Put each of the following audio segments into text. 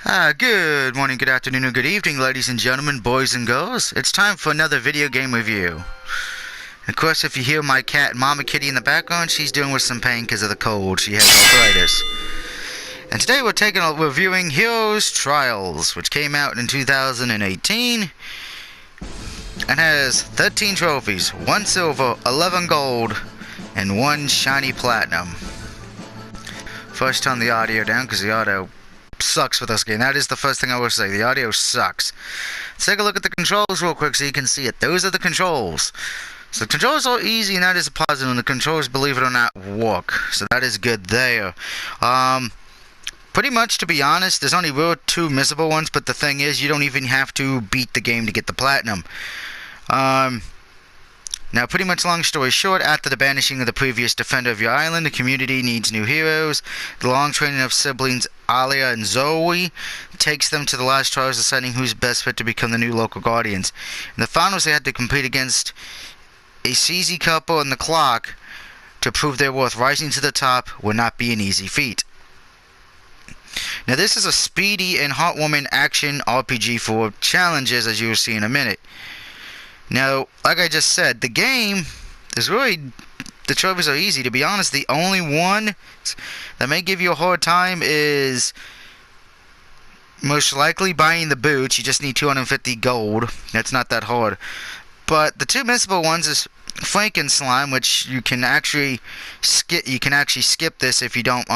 Good morning, good afternoon, and good evening, ladies and gentlemen, boys and girls. It's time for another video game review. Of course, if you hear my cat, Mama Kitty, in the background, she's dealing with some pain because of the cold. She has arthritis. And today we're reviewing Heroes Trials, which came out in 2018 and has 13 trophies, 1 silver, 11 gold, and 1 shiny platinum. First, turn the audio down because the audio sucks for this game. That is the first thing I will say. The audio sucks. Let's take a look at the controls real quick so you can see it. Those are the controls. So the controls are easy, and that is a positive. And the controls, believe it or not, work. So that is good there. Pretty much, to be honest, there's only real 2 missable ones. But the thing is, you don't even have to beat the game to get the platinum. Now, pretty much long story short, after the banishing of the previous defender of your island, the community needs new heroes. The long training of siblings Alia and Zoe takes them to the last trials, deciding who's best fit to become the new local guardians. In the finals, they had to compete against a CZ couple and the clock to prove their worth. Rising to the top would not be an easy feat. Now, this is a speedy and heartwarming action RPG for challenges, as you will see in a minute. Now, like I just said, the game is really, the trophies are easy. To be honest, the only one that may give you a hard time is most likely buying the boots. You just need 250 gold. That's not that hard. But the 2 missable ones is Franken Slime, which you can actually skip. You can actually skip this if you don't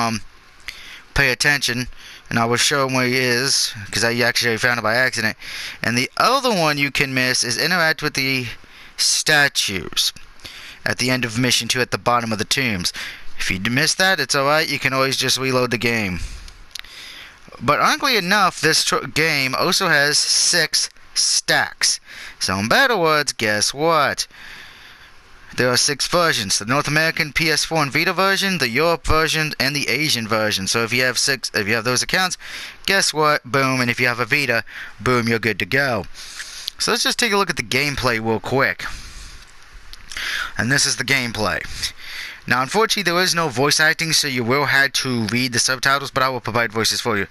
pay attention. And I will show him where he is, because I actually found it by accident. And the other one you can miss is interact with the statues at the end of mission 2 at the bottom of the tombs. If you miss that, it's alright, you can always just reload the game. But oddly enough, this game also has 6 stacks. So in better words, guess what? There are 6 versions: the North American, ps4 and Vita version, the Europe version, and the Asian version. So if you have those accounts, guess what? Boom. And if you have a Vita, boom, you're good to go. So let's just take a look at the gameplay real quick. And this is the gameplay. Now, unfortunately, there is no voice acting, so you will have to read the subtitles, but I will provide voices for you.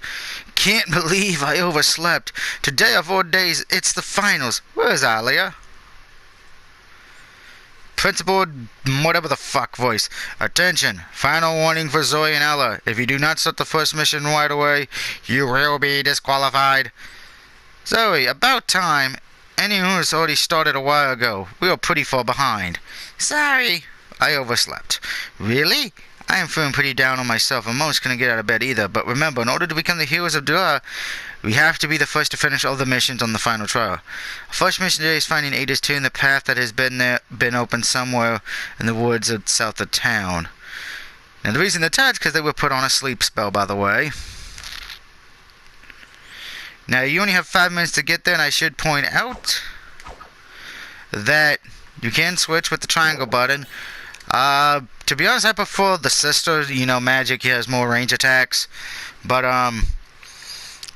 Can't believe I overslept. Today of all days, it's the finals. Where's Alia? Principal, whatever the fuck voice. Attention, final warning for Zoe and Ella. If you do not start the first mission right away, you will be disqualified. Zoe, about time. Anyone who's already started a while ago. We are pretty far behind. Sorry, I overslept. Really? I am feeling pretty down on myself, and most couldn't get out of bed either. But remember, in order to become the heroes of Dura, we have to be the first to finish all the missions on the final trial. Our first mission today is finding Ada's tomb, the path that has been opened somewhere in the woods south of town. Now, the reason they're tired is because they were put on a sleep spell, by the way. Now, you only have 5 minutes to get there, and I should point out that you can switch with the triangle button. To be honest, I prefer the sister. You know, magic, he has more range attacks. But,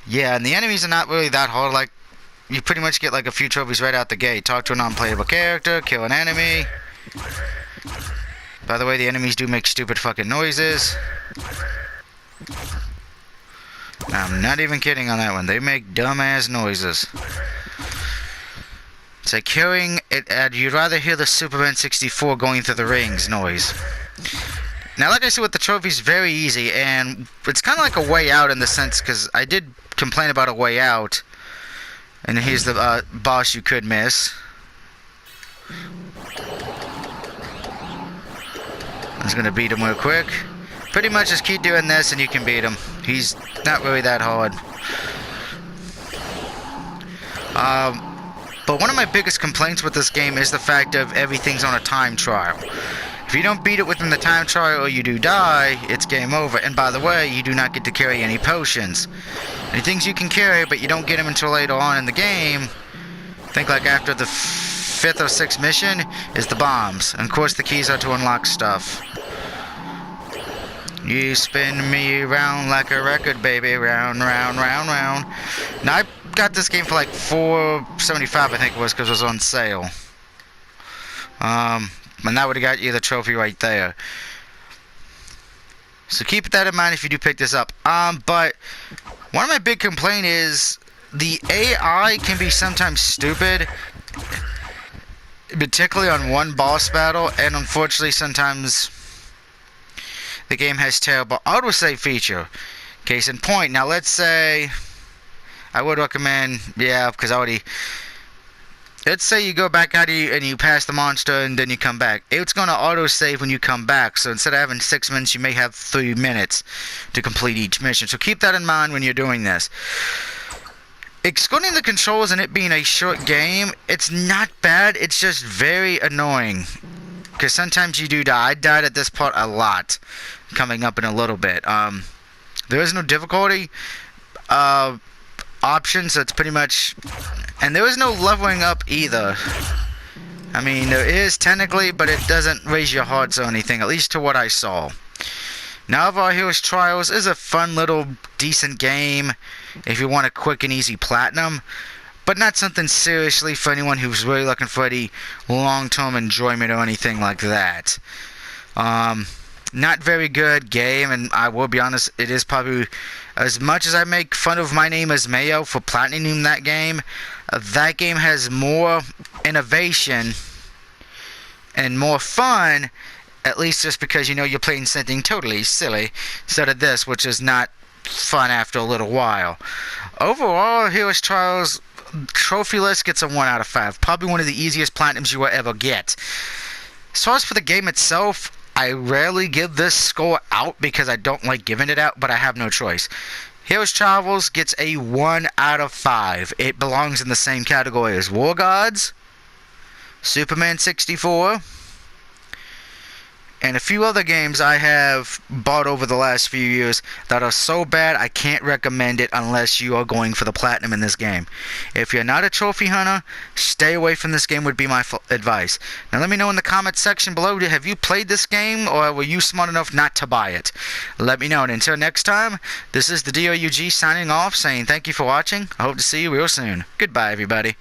yeah, and the enemies are not really that hard. Like, you pretty much get like a few trophies right out the gate. Talk to a non-playable character, kill an enemy. By the way, the enemies do make stupid fucking noises. I'm not even kidding on that one. They make dumbass noises. It's like hearing it, you'd rather hear the Superman 64 going through the rings noise. Now, like I said, with the trophies, very easy, and it's kind of like a way out in the sense, because I did complain about a way out, and here's the boss you could miss. I'm just going to beat him real quick. Pretty much just keep doing this and you can beat him. He's not really that hard. But one of my biggest complaints with this game is the fact of everything's on a time trial. If you don't beat it within the time trial or you do die, it's game over. And by the way, you do not get to carry any potions. Any things you can carry, but you don't get them until later on in the game. Think like after the 5th or 6th mission is the bombs. And of course the keys are to unlock stuff. You spin me round like a record, baby. Round, round, round, round. Now, I got this game for like $4.75, I think it was, because it was on sale. And that would have got you the trophy right there. So keep that in mind if you do pick this up. But One of my big complaints is the AI can be sometimes stupid, particularly on one boss battle, and unfortunately sometimes the game has terrible autosave feature. Case in point, now let's say, I would recommend, because let's say you go back out and you pass the monster and then you come back. It's going to autosave when you come back, so instead of having 6 minutes, you may have 3 minutes to complete each mission. So keep that in mind when you're doing this. Excluding the controls and it being a short game, it's not bad, it's just very annoying. Because sometimes you do die. I died at this part a lot, coming up in a little bit. There is no difficulty option, so it's pretty much... And there is no leveling up either. I mean, there is technically, but it doesn't raise your hearts or anything, at least to what I saw. Now, Our Heroes Trials is a fun little decent game if you want a quick and easy platinum, but not something seriously for anyone who's really looking for any long-term enjoyment or anything like that. Not very good game, and I will be honest, it is probably, as much as I make fun of My Name is Mayo for platinum that game has more innovation and more fun, at least just because, you know, you're playing something totally silly instead of this, which is not fun after a little while. Overall, Heroes Trials trophy list gets a 1 out of 5. Probably one of the easiest platinums you will ever get. As far as for the game itself, I rarely give this score out because I don't like giving it out, but I have no choice. Heroes Trials gets a 1 out of 5. It belongs in the same category as wargodz, Superman 64, and a few other games I have bought over the last few years that are so bad I can't recommend it unless you are going for the platinum in this game. If you're not a trophy hunter, stay away from this game would be my advice. Now let me know in the comments section below, have you played this game or were you smart enough not to buy it? Let me know, and until next time, this is the DOUG signing off saying thank you for watching. I hope to see you real soon. Goodbye everybody.